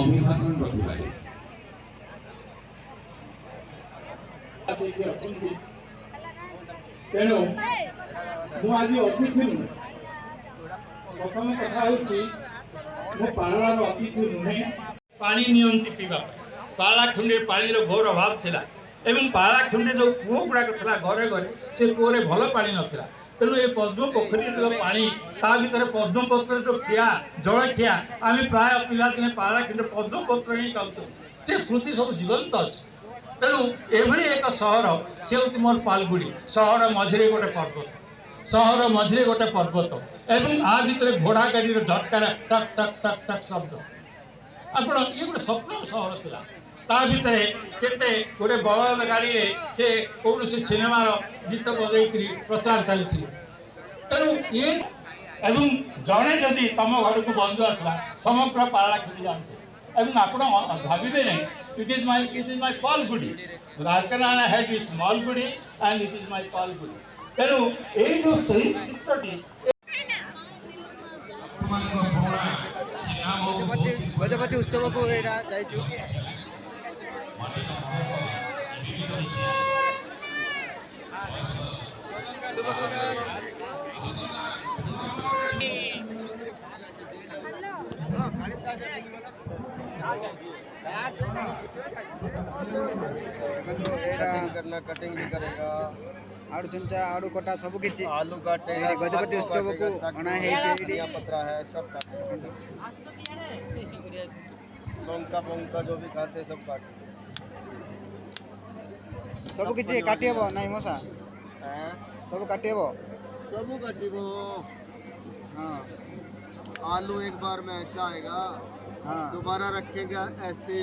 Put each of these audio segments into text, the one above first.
अभिभाषण रखिबा तेणु मुझे अतिथि नुहे प्रथम कथा मु पालार अतिथि नुहे पानी नियंती पीवा पालाखुंडी पानी घोर अभाव थिला एवं पालाखुंडी जो कूह गुड़ाक था घरे घरे से कूह भल पा नाला तेणु ये पद्म पोखरी जो पानी ता भर पद्म पत्र जो खिया जलखिया आम प्राय पिलादिने पालाखुंडी पद्म पत्र ही खाऊ से स्मृति सब जीवंत अच्छे तेणु एभली एक सहर सी हूँ मोर पालगुड़ी सहर मझे गोटे पर्वत सहर मझे गोटे पर्वत एवं आ भर घोड़ा गाड़ी झटकार टक टक टक टक शब्द आप ये गोटे स्वप्न सहर था ता भितर केते गोटे बलद गाड़ी से कौन सिनेमार गीत बजे प्रचार चलती तेणु ये एवं जड़े जदि तुम घर को बंधु आसला समग्र पालाखुंडी जानते एवं आप भावे नहीं it is my Palgudi. Rarkanana has a small gudi and it is my Palgudi. तेणु यही जो चित्रटी गजपति उत्सव को करना कटिंग भी करेगा आड़ू चमचा आड़ू कटा सब किसी आलू काटे गजपति उत्सव को अना है पत्रा है सब काटे लौंका बौंका जो भी खाते सब काटे सब किसी काटी हबो नहीं मौसा सब काटी हबो सब काटिबो हां आलू एक बार में ऐसा आएगा हाँ दोबारा रखेगा ऐसे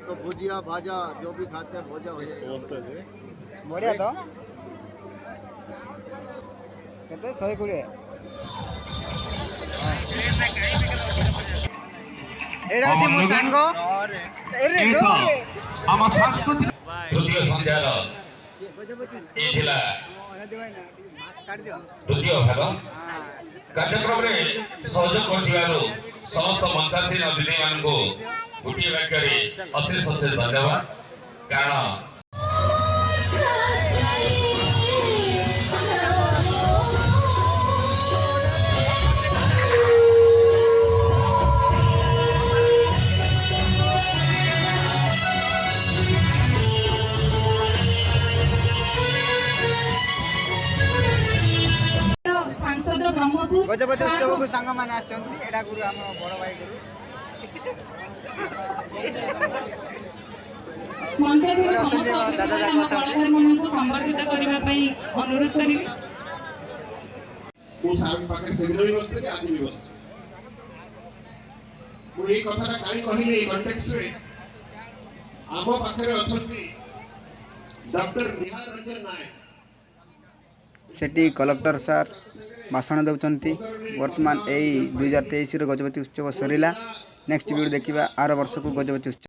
तो भुजिया भाजा जो भी खाते हैं भुजिया हो जाएगा बढ़िया तो कहते 120 एडा होती मो सांगो अरे हम सांस्कृतिक तृतीय संध्यार गजपति थिला काट दियो तृतीय भाग कार्यक्रम रे सहयोग करथिबारो समस्त मंचासीन अतिथि मान को गोटे वाक्य अशेष अशेष धन्यवाद कारण गजपति उत्सव को सांग मान आटा गुरु आम बड़ भाई गुरु संबर्धित करने अनुरोध करी कथा कहीं कहले कॉन्टेक्स्ट रे आम पाखरे अछंती डॉक्टर निहार रंजन नायक सेठी कलेक्टर सार भाषण दौरान वर्तमान यही 2023 गजपति उत्सव सरला नेक्स्ट वीडियो देखा आर वर्ष को गजपति उत्सव।